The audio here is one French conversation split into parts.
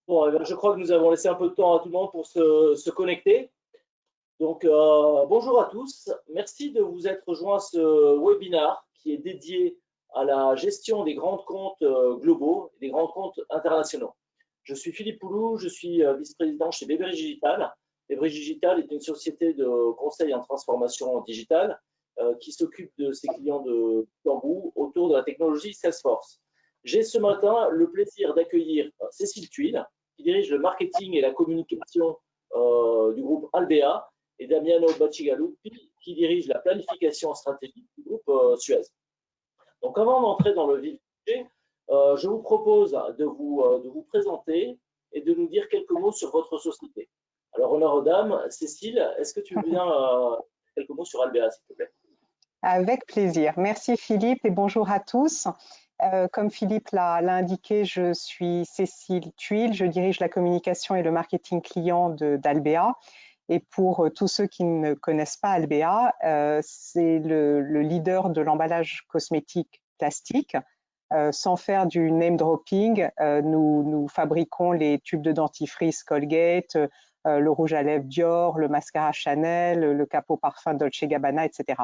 Bon, eh bien, je crois que nous avons laissé un peu de temps à tout le monde pour se connecter. Donc, bonjour à tous. Merci de vous être rejoints à ce webinaire qui est dédié à la gestion des grands comptes globaux et des grands comptes internationaux. Je suis Philippe Poulou, je suis vice-président chez Bébridge Digital. Bébridge Digital est une société de conseil en transformation digitale qui s'occupe de ses clients de bambou autour de la technologie Salesforce. J'ai ce matin le plaisir d'accueillir Cécile Tuile, qui dirige le marketing et la communication du groupe Albéa, et Damiano Bacigalupi, qui dirige la planification stratégique du groupe Suez. Donc, avant d'entrer dans le vif du sujet, je vous propose de vous présenter et de nous dire quelques mots sur votre société. Alors, honneur aux dames, Cécile, est-ce que tu veux bien quelques mots sur Albéa, s'il te plaît? Avec plaisir. Merci Philippe et bonjour à tous. Comme Philippe l'a indiqué, je suis Cécile Tuile, je dirige la communication et le marketing client d'Albéa. Et pour tous ceux qui ne connaissent pas Albéa, c'est le leader de l'emballage cosmétique plastique. Sans faire du name dropping, nous fabriquons les tubes de dentifrice Colgate, le rouge à lèvres Dior, le mascara Chanel, le capot parfum Dolce Gabbana, etc.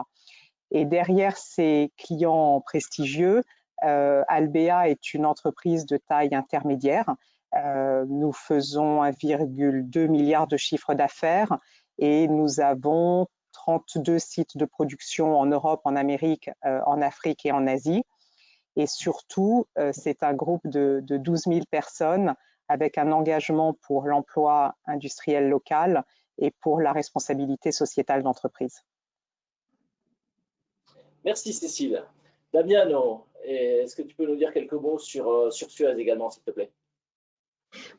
Et derrière ces clients prestigieux, Albéa est une entreprise de taille intermédiaire. Nous faisons 1,2 milliard de chiffre d'affaires et nous avons 32 sites de production en Europe, en Amérique, en Afrique et en Asie. Et surtout, c'est un groupe de 12 000 personnes avec un engagement pour l'emploi industriel local et pour la responsabilité sociétale d'entreprise. Merci Cécile. Damiano, est-ce que tu peux nous dire quelques mots sur Suez également, s'il te plaît?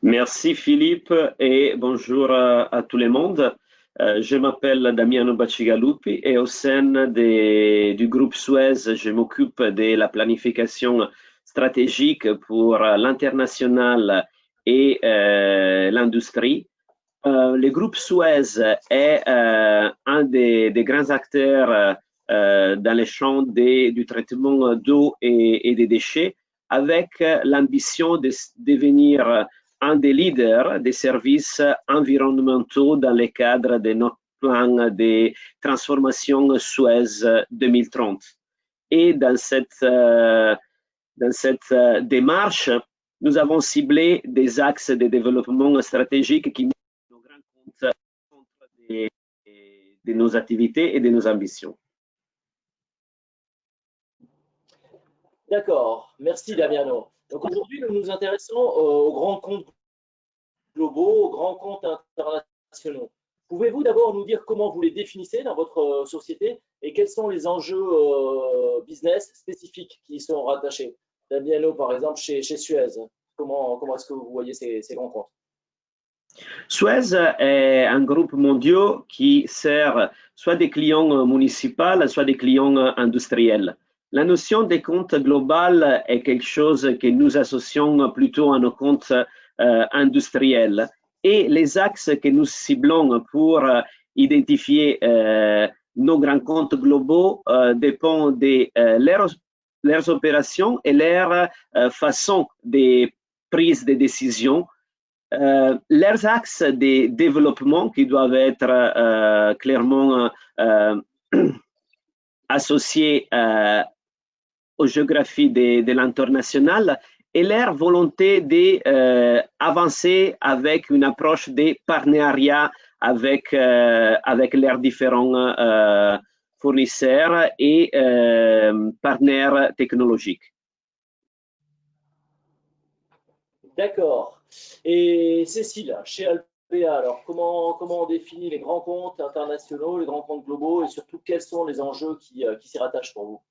Merci Philippe et bonjour à tout le monde. Je m'appelle Damiano Bacigalupi et au sein du groupe Suez, je m'occupe de la planification stratégique pour l'international et l'industrie. Le groupe Suez est un des grands acteurs dans les champs du traitement d'eau et des déchets, avec l'ambition de devenir un des leaders des services environnementaux dans le cadre de notre plan de transformation Suez 2030. Et dans cette démarche, nous avons ciblé des axes de développement stratégiques qui mettent nos grands comptes au centre de nos activités et de nos ambitions. D'accord, merci Damiano. Donc aujourd'hui, nous nous intéressons aux grands comptes globaux, aux grands comptes internationaux. Pouvez-vous d'abord nous dire comment vous les définissez dans votre société et quels sont les enjeux business spécifiques qui y sont rattachés? Damiano, par exemple, chez Suez, comment est-ce que vous voyez ces grands comptes? Suez est un groupe mondial qui sert soit des clients municipaux, soit des clients industriels. La notion des comptes global est quelque chose que nous associons plutôt à nos comptes industriels. Et les axes que nous ciblons pour identifier nos grands comptes globaux dépendent de leurs opérations et leur façon de prise de décision. Leurs axes de développement qui doivent être clairement associés aux géographies de l'international et leur volonté d'avancer avec une approche de partenariat avec leurs différents fournisseurs et partenaires technologiques. D'accord. Et Cécile, chez Albéa, alors comment on définit les grands comptes internationaux, les grands comptes globaux et surtout quels sont les enjeux qui s'y rattachent pour vous?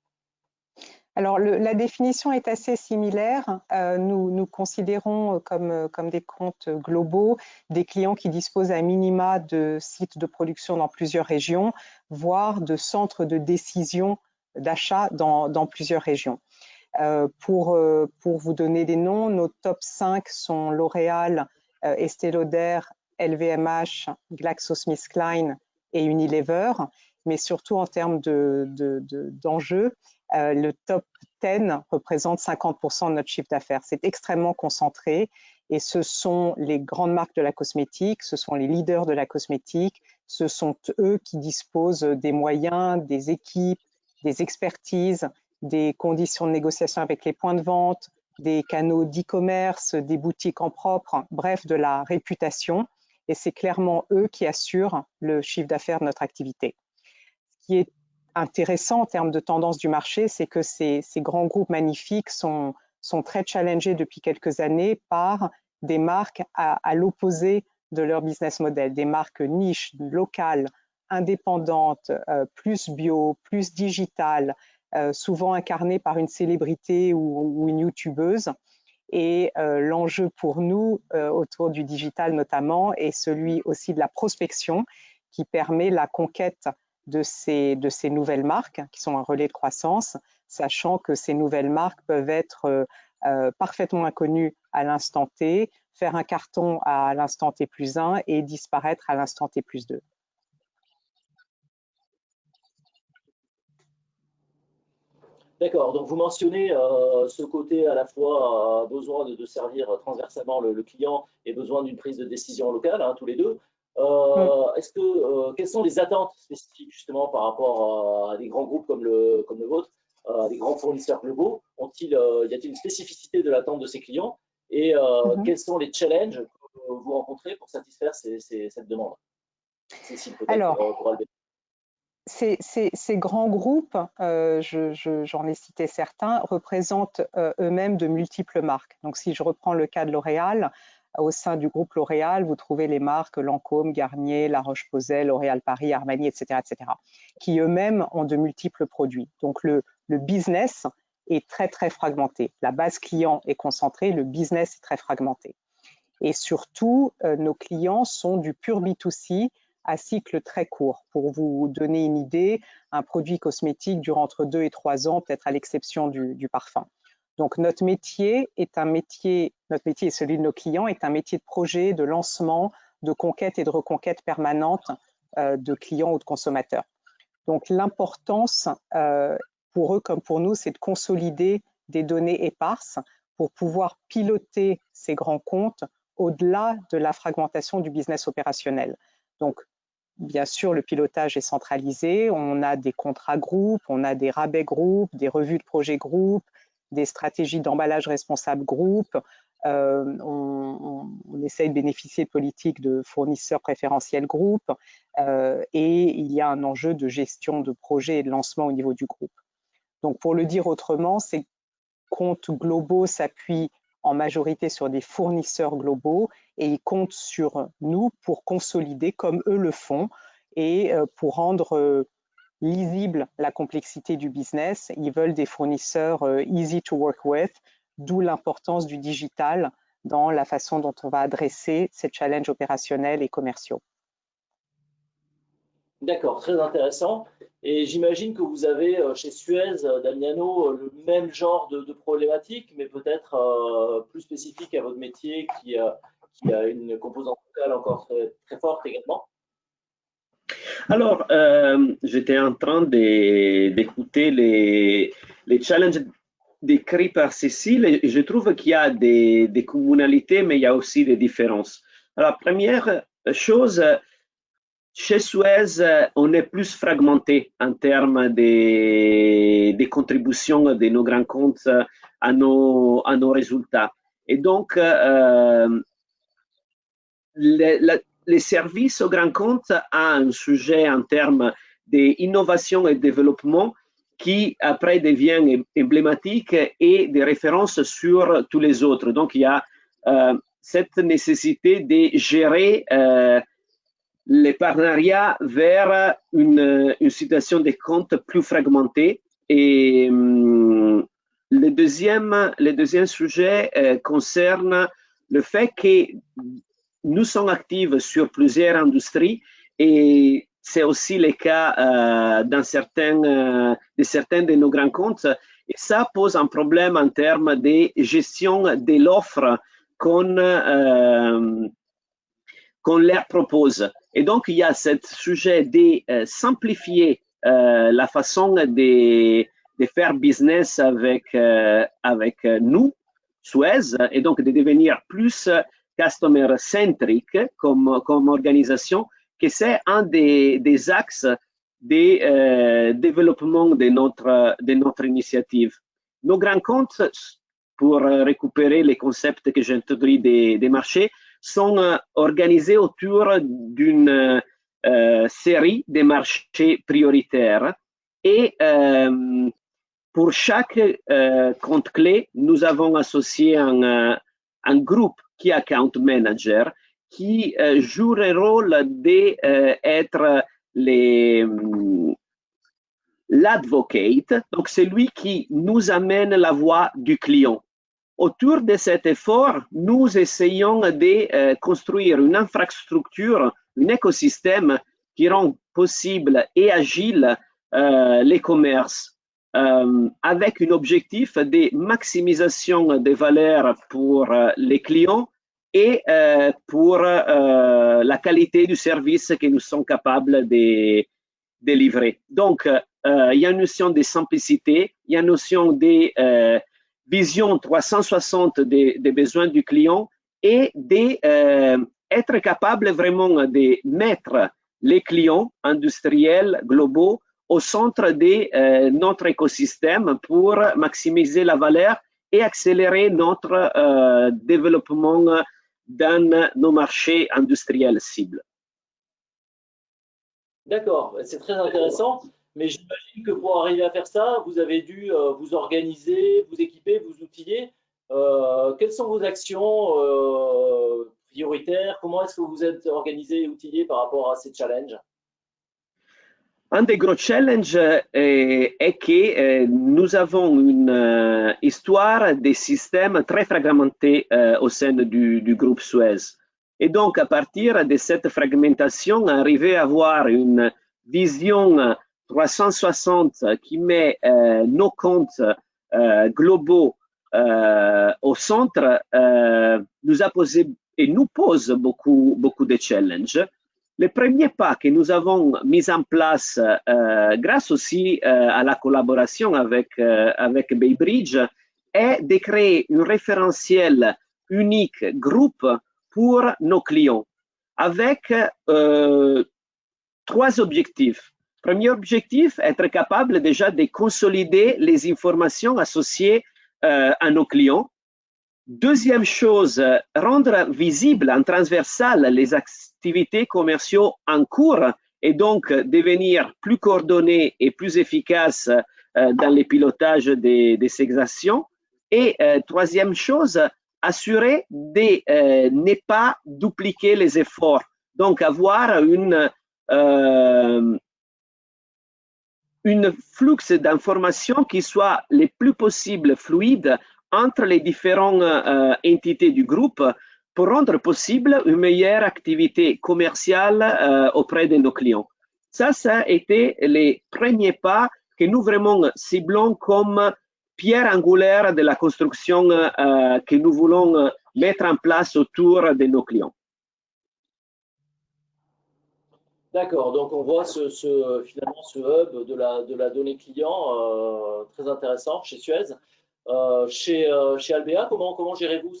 Alors, la définition est assez similaire. Nous considérons comme des comptes globaux des clients qui disposent à minima de sites de production dans plusieurs régions, voire de centres de décision d'achat dans plusieurs régions. Pour vous donner des noms, nos top 5 sont L'Oréal, Estée Lauder, LVMH, GlaxoSmithKline et Unilever. Mais surtout en termes d'enjeux, le top 10 représente 50% de notre chiffre d'affaires. C'est extrêmement concentré et ce sont les grandes marques de la cosmétique, ce sont les leaders de la cosmétique, ce sont eux qui disposent des moyens, des équipes, des expertises, des conditions de négociation avec les points de vente, des canaux d'e-commerce, des boutiques en propre, bref, de la réputation. Et c'est clairement eux qui assurent le chiffre d'affaires de notre activité. Ce qui est intéressant en termes de tendance du marché, c'est que ces grands groupes magnifiques sont très challengés depuis quelques années par des marques à l'opposé de leur business model, des marques niches, locales, indépendantes, plus bio, plus digitales, souvent incarnées par une célébrité ou une youtubeuse. Et l'enjeu pour nous, autour du digital notamment, est celui aussi de la prospection qui permet la conquête de ces nouvelles marques qui sont un relais de croissance, sachant que ces nouvelles marques peuvent être parfaitement inconnues à l'instant T, faire un carton à l'instant T+1 et disparaître à l'instant T+2. D'accord, donc vous mentionnez ce côté à la fois besoin de servir transversalement le client et besoin d'une prise de décision locale, hein, tous les deux. Quelles sont les attentes spécifiques justement par rapport à des grands groupes comme le vôtre, à des grands fournisseurs globaux? Y a-t-il une spécificité de l'attente de ces clients et quels sont les challenges que vous rencontrez pour satisfaire cette demande? Cécile, peut-être. Ces grands groupes, j'en ai cité certains, représentent eux-mêmes de multiples marques. Donc, si je reprends le cas de L'Oréal, au sein du groupe L'Oréal, vous trouvez les marques Lancôme, Garnier, La Roche-Posay, L'Oréal Paris, Armani, etc., qui eux-mêmes ont de multiples produits. Donc, le business est très, très fragmenté. La base client est concentrée, le business est très fragmenté. Et surtout, nos clients sont du pur B2C, à cycle très court. Pour vous donner une idée, un produit cosmétique dure entre 2 et 3 ans, peut-être à l'exception du parfum. Donc notre métier et celui de nos clients est un métier de projet, de lancement, de conquête et de reconquête permanente de clients ou de consommateurs. Donc l'importance pour eux comme pour nous, c'est de consolider des données éparses pour pouvoir piloter ces grands comptes au-delà de la fragmentation du business opérationnel. Donc, bien sûr, le pilotage est centralisé. On a des contrats groupes, on a des rabais groupes, des revues de projet groupes, des stratégies d'emballage responsable groupe. On essaye de bénéficier de politiques de fournisseurs préférentiels groupe et il y a un enjeu de gestion de projet et de lancement au niveau du groupe. Donc, pour le dire autrement, ces comptes globaux s'appuient en majorité sur des fournisseurs globaux et ils comptent sur nous pour consolider comme eux le font et pour rendre lisible la complexité du business. Ils veulent des fournisseurs easy to work with, d'où l'importance du digital dans la façon dont on va adresser ces challenges opérationnels et commerciaux. D'accord, très intéressant. Et j'imagine que vous avez chez Suez, Damiano, le même genre de problématique, mais peut-être plus spécifique à votre métier qui a une composante locale encore très, très forte également. Alors, j'étais en train d'écouter les challenges décrits par Cécile et je trouve qu'il y a des communalités, mais il y a aussi des différences. Alors, la première chose, chez Suez, on est plus fragmenté en termes des contributions de nos grands comptes à nos résultats. Et donc, les services aux grands comptes a un sujet en termes d'innovation et de développement qui après devient emblématique et des références sur tous les autres. Donc, il y a cette nécessité de gérer les partenariats vers une situation des comptes plus fragmentée. Et le deuxième sujet concerne le fait que nous sommes actifs sur plusieurs industries et c'est aussi le cas dans certains de nos grands comptes. Et ça pose un problème en termes de gestion de l'offre qu'on leur propose. Et donc, il y a ce sujet de simplifier la façon de faire business avec nous, Suez, et donc de devenir plus customer-centric comme organisation, que c'est un des axes de développement de notre initiative. Nos grands comptes, pour récupérer les concepts que j'ai introduits des marchés, sont organisés autour d'une série de marchés prioritaires et pour chaque compte clé, nous avons associé un groupe qui est account manager qui joue le rôle d'être l'advocate, donc c'est lui qui nous amène la voix du client. Autour de cet effort, nous essayons de construire une infrastructure, un écosystème qui rend possible et agile les commerces avec un objectif de maximisation des valeurs pour les clients et pour la qualité du service que nous sommes capables de livrer. Donc, il y a une notion de simplicité, il y a une notion de vision 360 des besoins du client et d'être capable vraiment de mettre les clients industriels globaux au centre de notre écosystème pour maximiser la valeur et accélérer notre développement dans nos marchés industriels cibles. D'accord, c'est très intéressant, mais j'imagine que pour arriver à faire ça, vous avez dû vous organiser, vous équiper, vous outiller. Quelles sont vos actions prioritaires? Comment est-ce que vous êtes organisé et outillé par rapport à ces challenges? Un des gros challenges est que nous avons une histoire des systèmes très fragmentés au sein du groupe Suez. Et donc, à partir de cette fragmentation, arriver à avoir une vision 360 qui met nos comptes globaux au centre nous a posé et nous pose beaucoup de challenges. Le premier pas que nous avons mis en place grâce aussi à la collaboration avec Baybridge est de créer un référentiel unique groupe pour nos clients avec trois objectifs. Premier objectif, être capable déjà de consolider les informations associées à nos clients. Deuxième chose, rendre visible en transversal les activités commerciales en cours et donc devenir plus coordonné et plus efficace dans le pilotage de ces actions. Et troisième chose, assurer de ne pas dupliquer les efforts. Donc avoir une flux d'informations qui soit le plus possible fluide entre les différentes entités du groupe pour rendre possible une meilleure activité commerciale auprès de nos clients. Ça a été les premiers pas que nous vraiment ciblons comme pierre angulaire de la construction que nous voulons mettre en place autour de nos clients. D'accord, donc on voit finalement ce hub de la donnée client très intéressant chez Suez. Chez Albéa, comment gérez-vous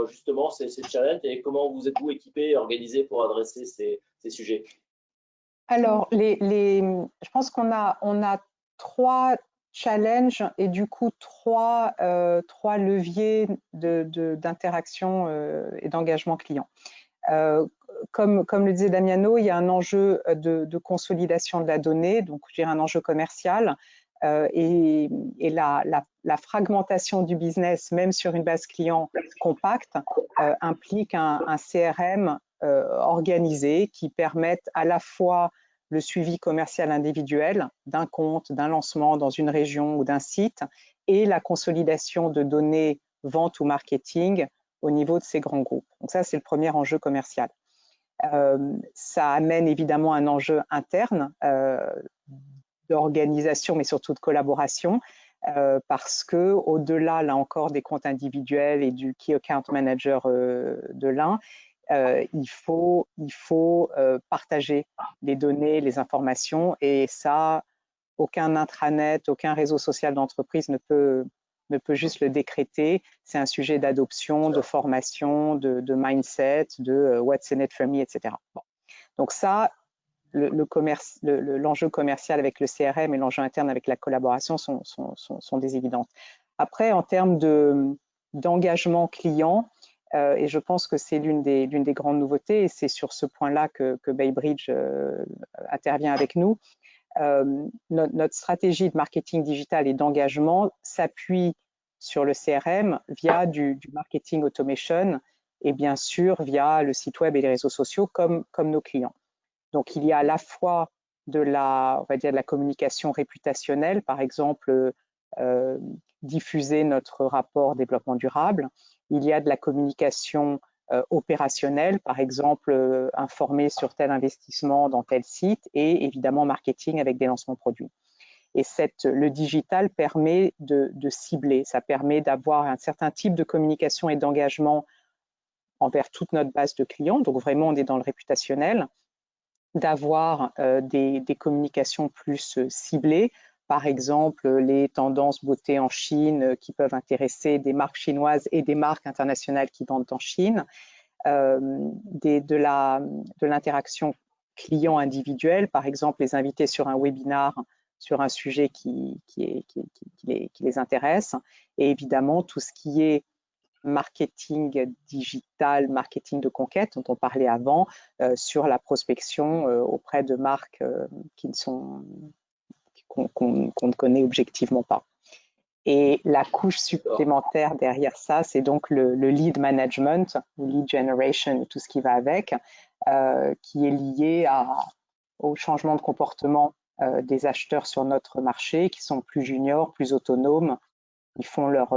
justement ces challenges et comment vous êtes-vous équipé et organisé pour adresser ces sujets? Alors, je pense qu'on a trois challenges et du coup trois leviers d'interaction et d'engagement client. Comme le disait Damiano, il y a un enjeu de consolidation de la donnée, donc je dirais un enjeu commercial, et la fragmentation du business, même sur une base client compacte, implique un CRM organisé qui permette à la fois le suivi commercial individuel d'un compte, d'un lancement dans une région ou d'un site, et la consolidation de données vente ou marketing au niveau de ces grands groupes. Donc ça, c'est le premier enjeu commercial. Ça amène évidemment un enjeu interne d'organisation, mais surtout de collaboration, parce que au-delà, là encore, des comptes individuels et du Key Account Manager de l'un, il faut partager les données, les informations, et ça, aucun intranet, aucun réseau social d'entreprise ne peut juste le décréter. C'est un sujet d'adoption, de formation, de mindset, de what's in it for me, etc. Bon. Donc ça, l'enjeu commercial avec le CRM et l'enjeu interne avec la collaboration sont des évidentes. Après, en termes d'engagement client, et je pense que c'est l'une des grandes nouveautés, et c'est sur ce point-là que BayBridge intervient avec nous. Notre stratégie de marketing digital et d'engagement s'appuie sur le CRM via du marketing automation et bien sûr via le site web et les réseaux sociaux comme nos clients. Donc, il y a à la fois on va dire de la communication réputationnelle, par exemple, diffuser notre rapport développement durable. Il y a de la communication opérationnelle, par exemple, informer sur tel investissement dans tel site et évidemment marketing avec des lancements produits. Et le digital permet de cibler, ça permet d'avoir un certain type de communication et d'engagement envers toute notre base de clients. Donc, vraiment, on est dans le réputationnel, d'avoir des communications plus ciblées, par exemple les tendances beauté en Chine qui peuvent intéresser des marques chinoises et des marques internationales qui vendent en Chine, de l'interaction client individuelle, par exemple les inviter sur un webinar sur un sujet qui les intéresse, et évidemment tout ce qui est marketing digital, marketing de conquête dont on parlait avant, sur la prospection auprès de marques qu'on ne connaît objectivement pas. Et la couche supplémentaire derrière ça, c'est donc le lead management, ou lead generation, tout ce qui va avec, qui est lié au changement de comportement des acheteurs sur notre marché, qui sont plus juniors, plus autonomes, ils font leur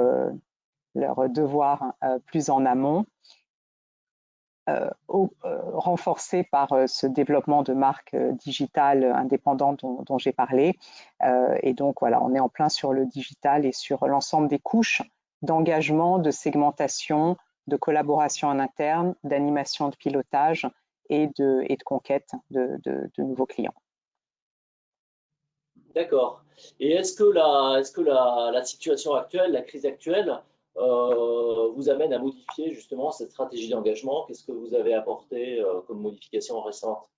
devoir plus en amont, renforcé par ce développement de marques digitales indépendantes dont j'ai parlé. Et donc, voilà, on est en plein sur le digital et sur l'ensemble des couches d'engagement, de segmentation, de collaboration en interne, d'animation de pilotage et de conquête de nouveaux clients. D'accord. Et est-ce que la situation actuelle, la crise actuelle, vous amène à modifier justement cette stratégie d'engagement? Qu'est-ce que vous avez apporté comme modification récente?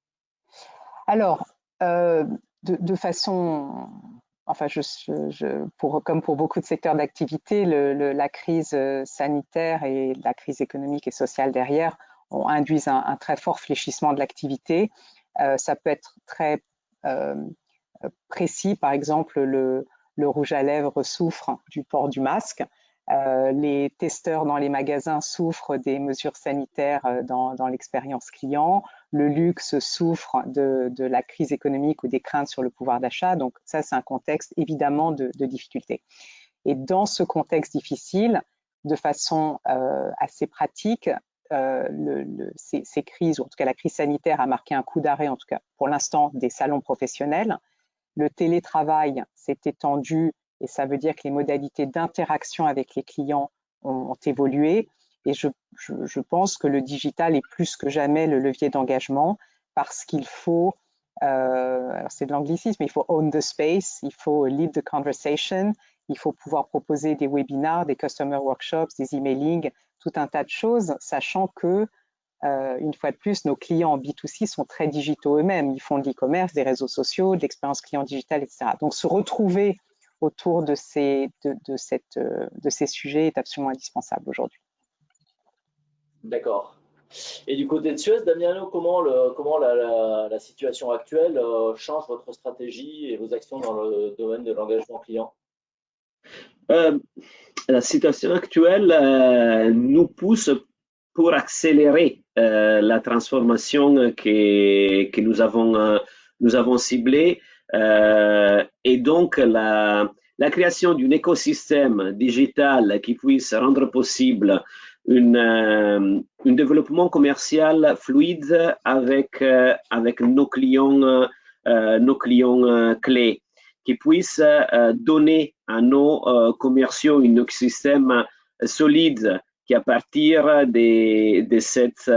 Alors, de façon, enfin, comme pour beaucoup de secteurs d'activité, la crise sanitaire et la crise économique et sociale derrière induisent un très fort fléchissement de l'activité. Ça peut être très précis, par exemple, le rouge à lèvres souffre du port du masque. Les testeurs dans les magasins souffrent des mesures sanitaires dans l'expérience client. Le luxe souffre de la crise économique ou des craintes sur le pouvoir d'achat. Donc ça, c'est un contexte évidemment de difficulté. Et dans ce contexte difficile, de façon assez pratique, ces crises, ou en tout cas la crise sanitaire a marqué un coup d'arrêt, en tout cas pour l'instant, des salons professionnels. Le télétravail s'est étendu et ça veut dire que les modalités d'interaction avec les clients ont évolué. Et je pense que le digital est plus que jamais le levier d'engagement parce qu'il faut, c'est de l'anglicisme, il faut own the space, il faut lead the conversation, il faut pouvoir proposer des webinars, des customer workshops, des emailing, tout un tas de choses, sachant que une fois de plus, nos clients en B2C sont très digitaux eux-mêmes. Ils font de l'e-commerce, des réseaux sociaux, de l'expérience client digitale, etc. Donc, se retrouver autour de ces sujets est absolument indispensable aujourd'hui. D'accord. Et du côté de Suez, Damiano, comment la situation actuelle change votre stratégie et vos actions dans le domaine de l'engagement client? La situation actuelle nous pousse pour accélérer la transformation que nous avons ciblée et donc la création d'un écosystème digital qui puisse rendre possible un développement commercial fluide avec nos clients clés, qui puisse donner à nos commerciaux un écosystème solide qui, à partir de cette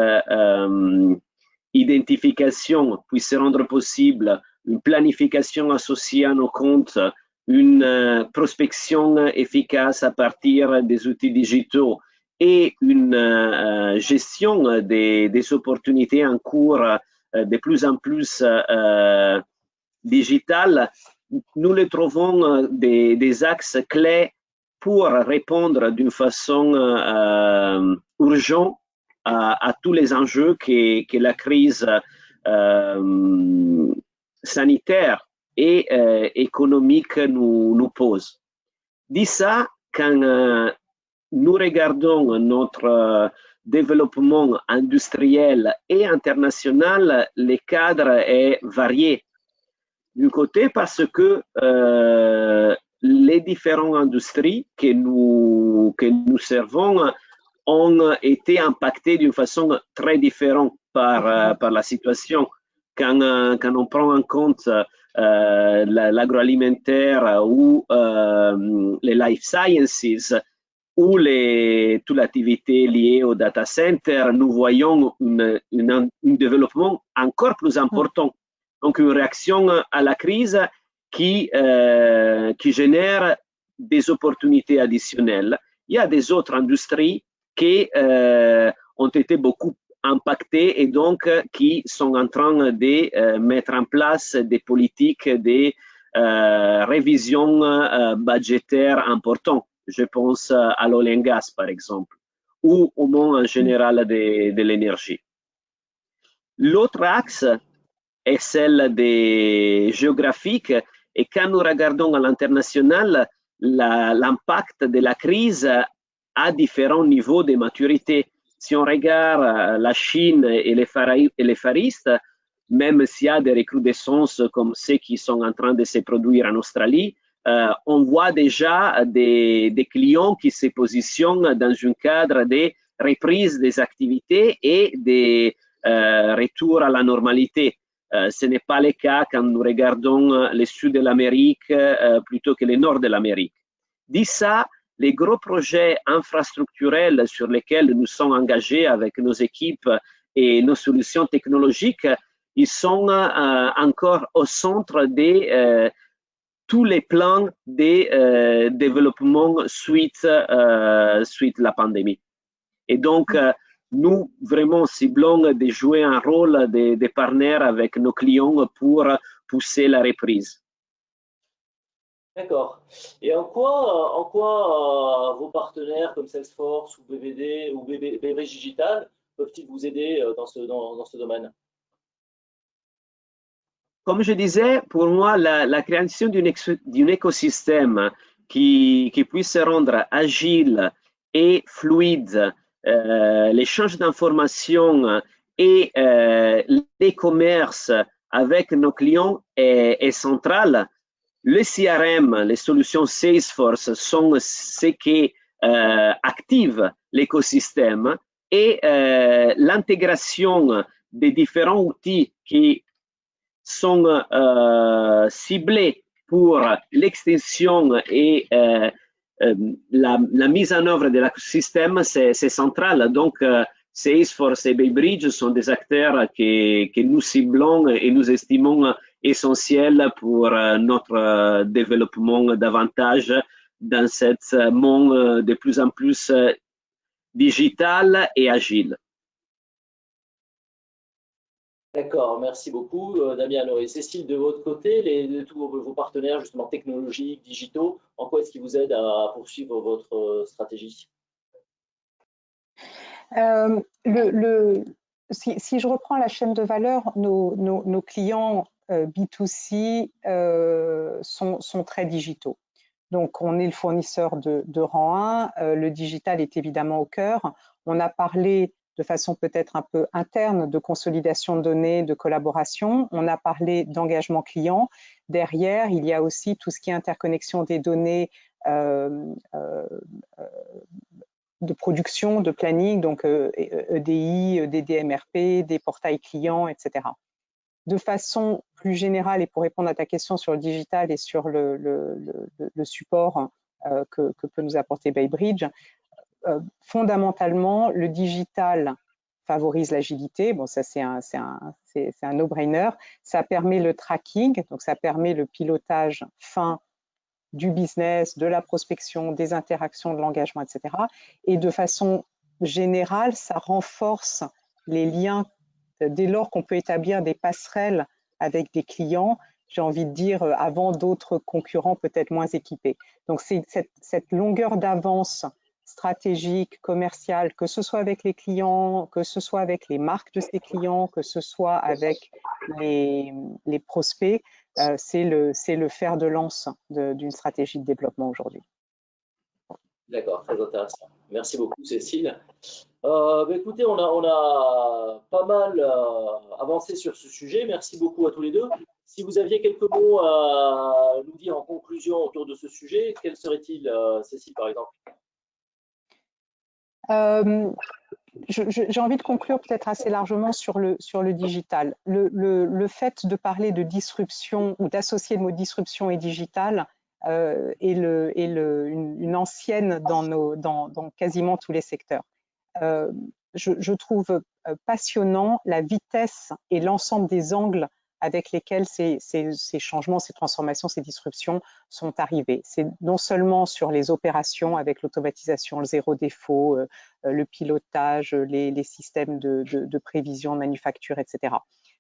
identification, puisse rendre possible une planification associée à nos comptes, une prospection efficace à partir des outils digitaux et une gestion des opportunités en cours de plus en plus digitales, nous les trouvons des axes clés pour répondre d'une façon urgente à tous les enjeux que la crise sanitaire et économique nous pose. Dit ça, quand nous regardons notre développement industriel et international, le cadre est varié. D'un côté, parce que les différentes industries que nous servons ont été impactées d'une façon très différente par la situation. Quand on prend en compte l'agroalimentaire ou les life sciences ou toute l'activité liée au data center, nous voyons un développement encore plus important. Donc, une réaction à la crise qui génère des opportunités additionnelles. Il y a des autres industries qui ont été beaucoup impactées et donc qui sont en train de mettre en place des politiques de révision budgétaire importantes. Je pense à l'oil and gas, par exemple, ou au monde en général de l'énergie. L'autre axe est celle des géographiques, et quand nous regardons à l'international, l'impact de la crise à différents niveaux de maturité. Si on regarde la Chine et les Far East, même s'il y a des recrudescences comme ceux qui sont en train de se produire en Australie, on voit déjà des clients qui se positionnent dans un cadre de reprise des activités et de retour à la normalité. Ce n'est pas le cas quand nous regardons le sud de l'Amérique plutôt que le nord de l'Amérique. Dit ça, les gros projets infrastructurels sur lesquels nous sommes engagés avec nos équipes et nos solutions technologiques, ils sont encore au centre de tous les plans de développement suite la pandémie. Et donc, nous vraiment ciblons de jouer un rôle de partenaire avec nos clients pour pousser la reprise. D'accord. Et en quoi vos partenaires comme Salesforce ou BVD ou Beveridge Digital peuvent-ils vous aider dans ce domaine? Comme je disais, pour moi, la création d'un écosystème qui puisse se rendre agile et fluide, l'échange d'informations et les commerces avec nos clients est central. Le CRM, les solutions Salesforce sont ce qui active l'écosystème et l'intégration des différents outils qui sont ciblés pour l'extension et la mise en œuvre de l'écosystème, c'est central. Donc, Salesforce et BayBridge sont des acteurs que nous ciblons et nous estimons essentiels pour notre développement davantage dans ce monde de plus en plus digital et agile. D'accord, merci beaucoup Damien. Et Cécile, de votre côté, tous vos partenaires justement technologiques, digitaux, en quoi est-ce qu'ils vous aident à poursuivre votre stratégie? Si je reprends la chaîne de valeur, nos clients B2C sont très digitaux. Donc, on est le fournisseur de rang 1, le digital est évidemment au cœur. On a parlé de façon peut-être un peu interne de consolidation de données, de collaboration. On a parlé d'engagement client. Derrière, il y a aussi tout ce qui est interconnexion des données de production, de planning, donc EDI, des DMRP, des portails clients, etc. De façon plus générale, et pour répondre à ta question sur le digital et sur le support que peut nous apporter BayBridge, fondamentalement, le digital favorise l'agilité. Bon, ça c'est un no-brainer. Ça permet le tracking, donc ça permet le pilotage fin du business, de la prospection, des interactions, de l'engagement, etc. Et de façon générale, ça renforce les liens dès lors qu'on peut établir des passerelles avec des clients, j'ai envie de dire, avant d'autres concurrents peut-être moins équipés. Donc, c'est cette longueur d'avance stratégique, commerciale, que ce soit avec les clients, que ce soit avec les marques de ces clients, que ce soit avec les prospects, c'est le fer de lance d'une stratégie de développement aujourd'hui. D'accord, très intéressant. Merci beaucoup, Cécile. Écoutez, on a pas mal avancé sur ce sujet. Merci beaucoup à tous les deux. Si vous aviez quelques mots à nous dire en conclusion autour de ce sujet, quels seraient-ils, Cécile, par exemple? J'ai envie de conclure peut-être assez largement sur le digital. Le fait de parler de disruption ou d'associer le mot disruption et digital est une ancienne dans quasiment tous les secteurs. Je trouve passionnant la vitesse et l'ensemble des angles avec lesquels ces changements, ces transformations, ces disruptions sont arrivés. C'est non seulement sur les opérations avec l'automatisation, le zéro défaut, le pilotage, les systèmes de prévision, de manufacture, etc.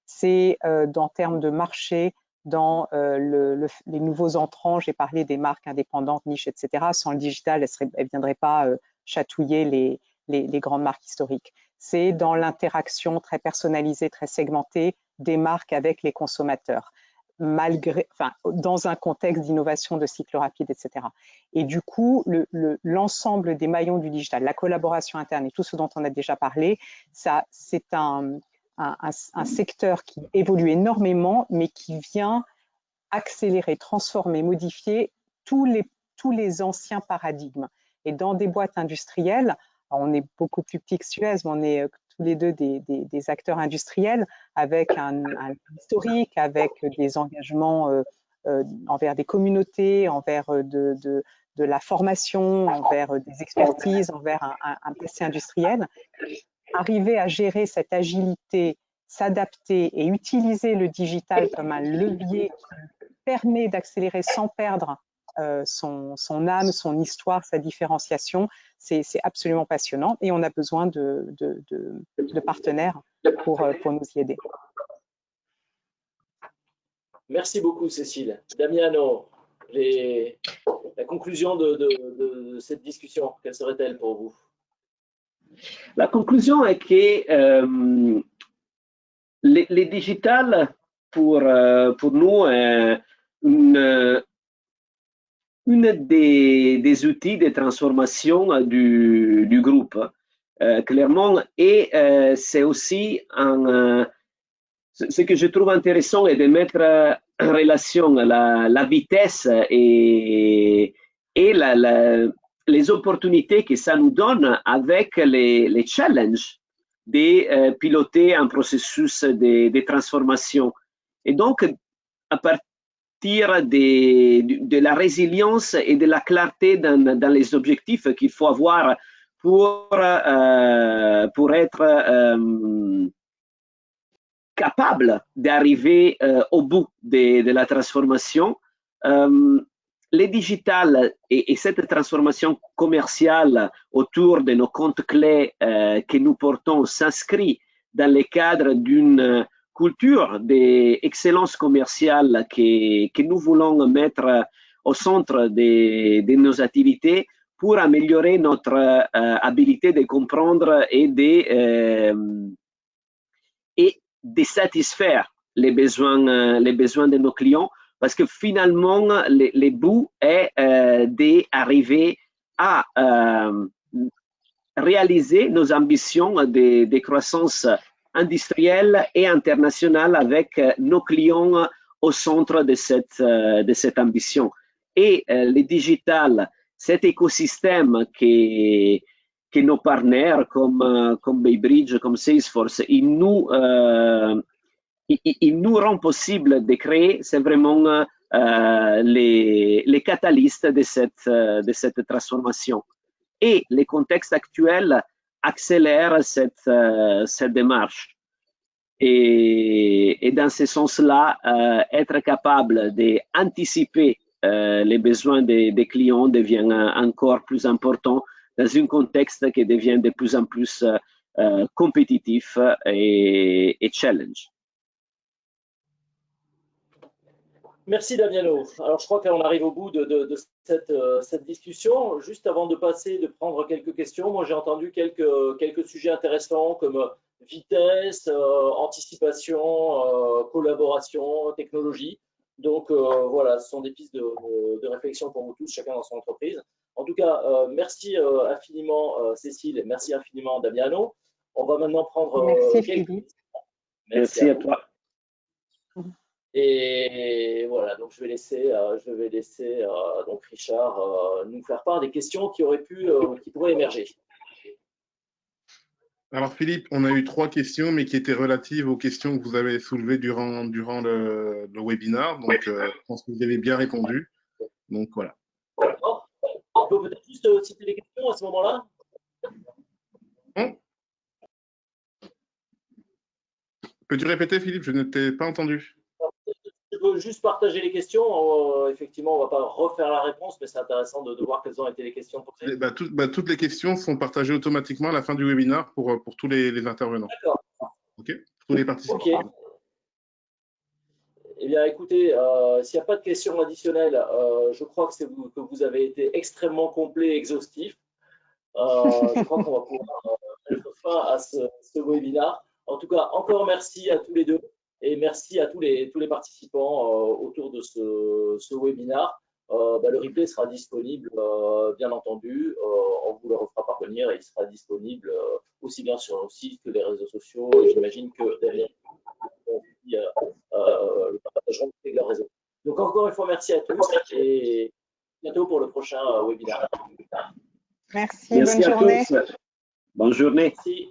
C'est en termes de marché, dans les nouveaux entrants, j'ai parlé des marques indépendantes, niches, etc. Sans le digital, elles ne viendraient pas chatouiller les grandes marques historiques. C'est dans l'interaction très personnalisée, très segmentée des marques avec les consommateurs, dans un contexte d'innovation, de cycle rapide, etc. Et du coup, l'ensemble des maillons du digital, la collaboration interne et tout ce dont on a déjà parlé, c'est un secteur qui évolue énormément, mais qui vient accélérer, transformer, modifier tous les anciens paradigmes. Et dans des boîtes industrielles, on est beaucoup plus petits que Suez, mais on est tous les deux des acteurs industriels avec un historique, avec des engagements envers des communautés, envers de la formation, envers des expertises, envers un passé industriel. Arriver à gérer cette agilité, s'adapter et utiliser le digital comme un levier qui permet d'accélérer sans perdre son âme, son histoire, sa différenciation, c'est absolument passionnant et on a besoin de partenaires pour nous y aider. Merci beaucoup, Cécile. Damiano, la conclusion de cette discussion, quelle serait-elle pour vous? La conclusion est que les digital, pour nous, est une des outils de transformation du groupe, clairement, et c'est aussi ce que je trouve intéressant est de mettre en relation la vitesse et les opportunités que ça nous donne avec les challenges de piloter un processus de transformation. Et donc, à partir de la résilience et de la clarté dans les objectifs qu'il faut avoir pour être capable d'arriver au bout de la transformation. Les digital et cette transformation commerciale autour de nos comptes clés que nous portons s'inscrit dans le cadre d'une culture d'excellence commerciale que nous voulons mettre au centre de nos activités pour améliorer notre habilité de comprendre et de satisfaire les besoins de nos clients, parce que finalement, le but est d'arriver à réaliser nos ambitions de croissance industrielle et internationale avec nos clients au centre de cette ambition. Et le digital, cet écosystème que nos partenaires comme Baybridge, comme Salesforce, ils nous rend possible de créer, c'est vraiment les catalystes de cette transformation. Et le contexte actuel accélère cette démarche. Et dans ce sens-là, être capable d'anticiper les besoins des clients devient encore plus important dans un contexte qui devient de plus en plus compétitif et challenge. Merci Damiano. Alors je crois qu'on arrive au bout de cette discussion. Juste avant de prendre quelques questions, moi j'ai entendu quelques sujets intéressants comme vitesse, anticipation, collaboration, technologie. Donc voilà, ce sont des pistes de réflexion pour vous tous, chacun dans son entreprise. En tout cas, merci infiniment Cécile et merci infiniment Damiano. On va maintenant prendre quelques questions. Merci à toi. Et voilà, donc je vais laisser donc Richard nous faire part des questions qui pourraient émerger. Alors Philippe, on a eu 3 questions, mais qui étaient relatives aux questions que vous avez soulevées durant le webinaire. Donc, je pense que vous avez bien répondu. Donc voilà. D'accord. On peut peut-être juste citer les questions à ce moment-là. Peux-tu répéter, Philippe? Je ne t'ai pas entendu. Je peux juste partager les questions. Effectivement, on ne va pas refaire la réponse, mais c'est intéressant de voir quelles ont été les questions posées. Toutes les questions sont partagées automatiquement à la fin du webinaire pour tous les intervenants. D'accord. OK. Tous les participants. OK. Eh bien, écoutez, s'il n'y a pas de questions additionnelles, je crois que vous avez été extrêmement complet et exhaustif. Je crois qu'on va pouvoir mettre fin à ce webinaire. En tout cas, encore merci à tous les deux. Et merci à tous les participants autour de ce webinaire. Le replay sera disponible, bien entendu. On vous le refera parvenir et il sera disponible aussi bien sur nos sites que les réseaux sociaux. Et j'imagine que derrière, le partageront avec leur réseau. Donc, encore une fois, merci à tous et bientôt pour le prochain webinaire. Merci bonne journée. Bonne journée. Merci.